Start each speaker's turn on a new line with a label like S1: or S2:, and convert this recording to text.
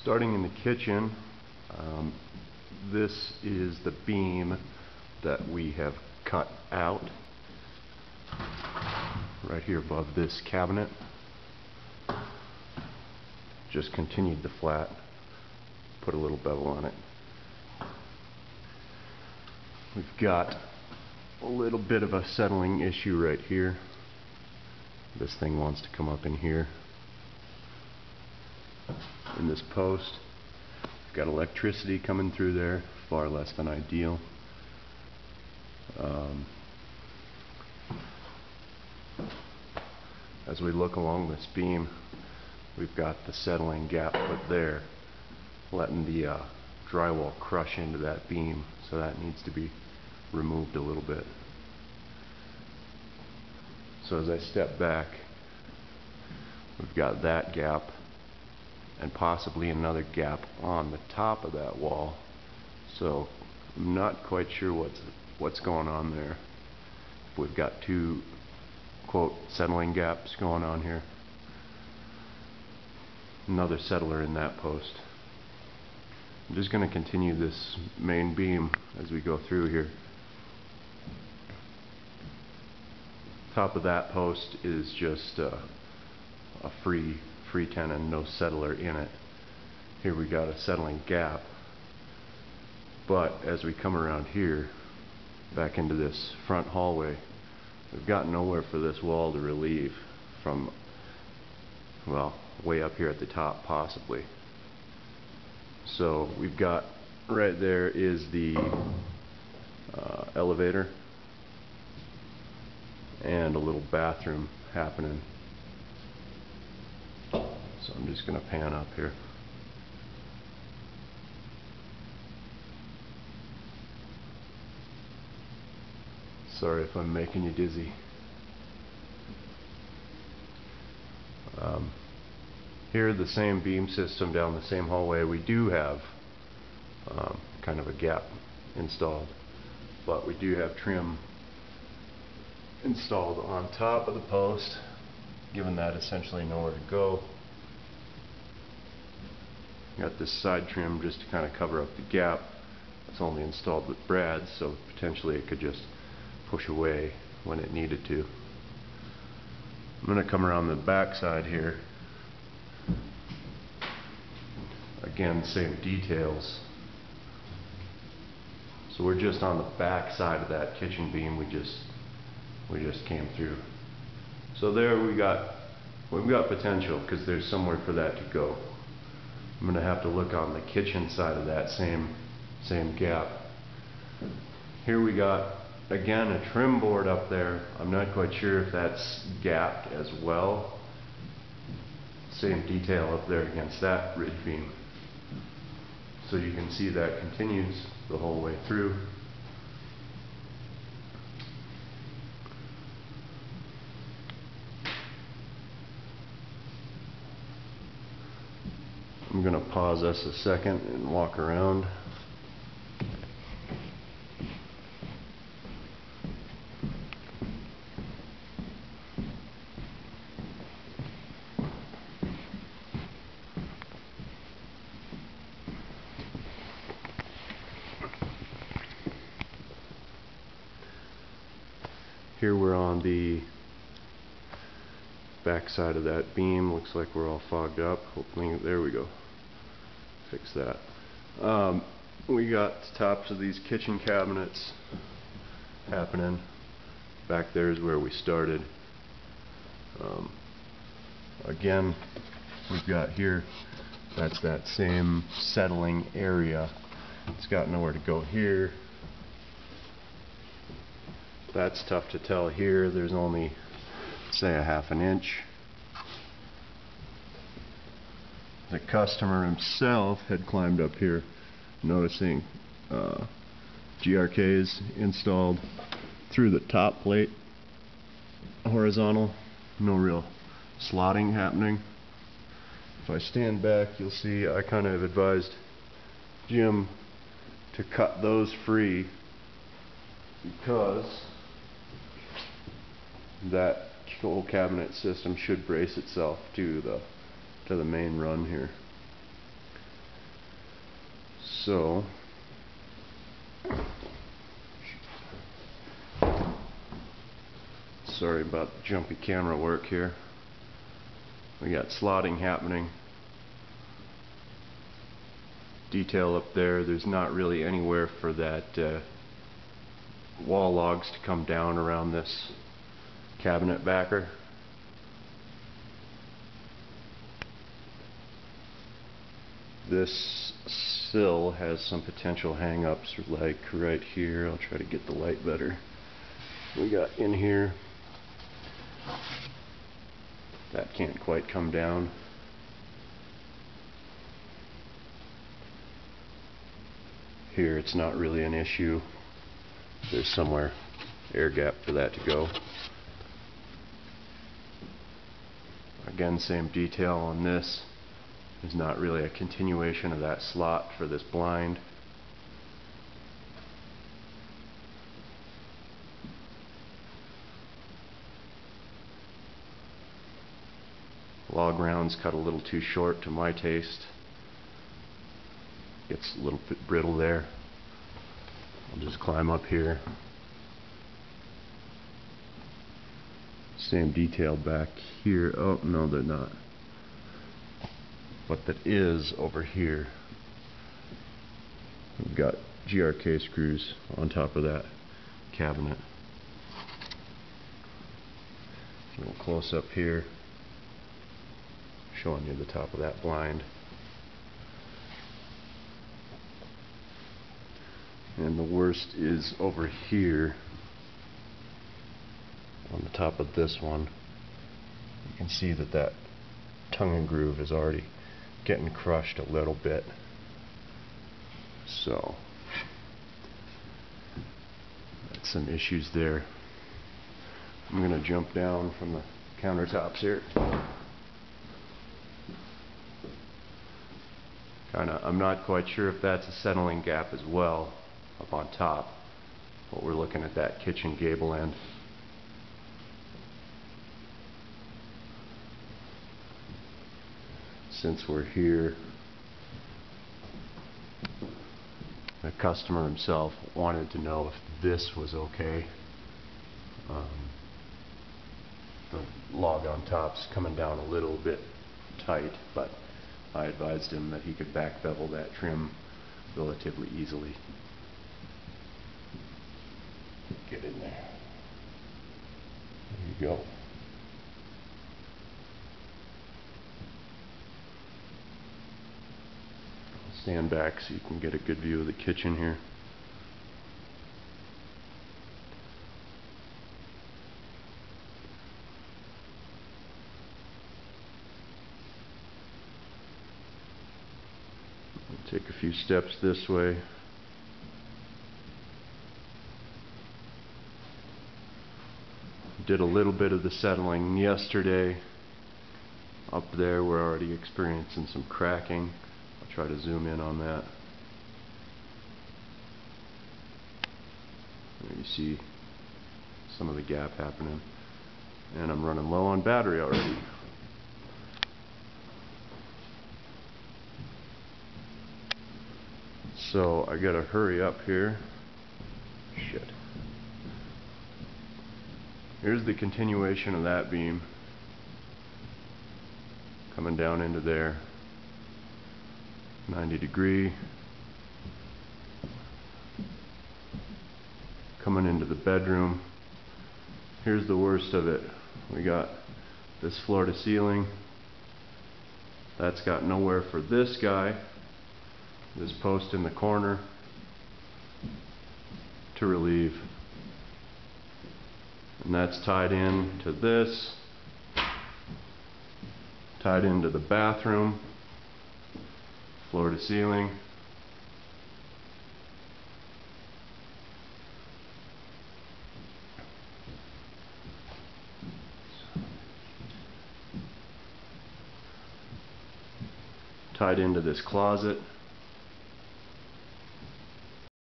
S1: Starting in the kitchen, this is the beam that we have cut out right here above this cabinet. Just continued the flat, put a little bevel on it. We've got a little bit of a settling issue right here. This thing wants to come up in here in this post. We've got electricity coming through there, far less than ideal. As we look along this beam, we've got the settling gap put there, letting the drywall crush into that beam, so that needs to be removed a little bit. So as I step back, we've got that gap and possibly another gap on the top of that wall. So I'm not quite sure what's going on there. We've got two quote settling gaps going on here. Another settler in that post. I'm just going to continue this main beam as we go through here. Top of that post is just a free tenon, no settler in it. Here we got a settling gap, but as we come around here back into this front hallway, we've got nowhere for this wall to relieve from, well, way up here at the top possibly. So we've got right there is the elevator and a little bathroom happening. So I'm just going to pan up here. Sorry if I'm making you dizzy. Here, the same beam system down the same hallway, we do have kind of a gap installed, but we do have trim installed on top of the post, giving that essentially nowhere to go. Got this side trim just to kind of cover up the gap. It's only installed with brads, so potentially it could just push away when it needed to. I'm going to come around the back side here. Again, same details. So we're just on the back side of that kitchen beam. We just came through. So there we've got potential because there's somewhere for that to go. I'm going to have to look on the kitchen side of that same gap. Here we got again a trim board up there. I'm not quite sure if that's gapped as well. Same detail up there against that ridge beam. So you can see that continues the whole way through. I'm going to pause us a second and walk around. Here we're on the back side of that beam. Looks like we're all fogged up. Hopefully, there we go. Fix that. We got the tops of these kitchen cabinets happening. Back there is where we started. Again, we've got here, that's that same settling area. It's got nowhere to go here. That's tough to tell here. There's only, say, a half an inch. The customer himself had climbed up here, noticing GRKs installed through the top plate, horizontal, no real slotting happening. If I stand back, you'll see I kind of advised Jim to cut those free because that whole cabinet system should brace itself to the main run here. So sorry about the jumpy camera work here. We got slotting happening. Detail up there. There's not really anywhere for that wall logs to come down around this cabinet backer. This sill has some potential hang-ups, like right here. I'll try to get the light better. We got in here. That can't quite come down. Here it's not really an issue. There's somewhere air gap for that to go. Again, same detail on this. There's not really a continuation of that slot for this blind. Log rounds cut a little too short to my taste. Gets a little bit brittle there. I'll just climb up here. Same detail back here. Oh, no, they're not. But that is over here. We've got GRK screws on top of that cabinet. A little close up here, showing you the top of that blind. And the worst is over here on the top of this one. You can see that that tongue and groove is already getting crushed a little bit. So that's some issues there. I'm going to jump down from the countertops here. I'm not quite sure if that's a settling gap as well up on top, but we're looking at that kitchen gable end. Since we're here, the customer himself wanted to know if this was okay. The log on top's coming down a little bit tight, but I advised him that he could back bevel that trim relatively easily. Get in there. There you go. Stand back so you can get a good view of the kitchen here. I'll take a few steps this way. Did a little bit of the settling yesterday. Up there we're already experiencing some cracking. I'll try to zoom in on that. There you see some of the gap happening. And I'm running low on battery already. So I gotta hurry up here. Shit. Here's the continuation of that beam coming down into there. 90 degree. Coming into the bedroom. Here's the worst of it. We got this floor to ceiling. That's got nowhere for this guy, this post in the corner, to relieve. And that's tied in to this, tied into the bathroom, floor to ceiling. Tied into this closet.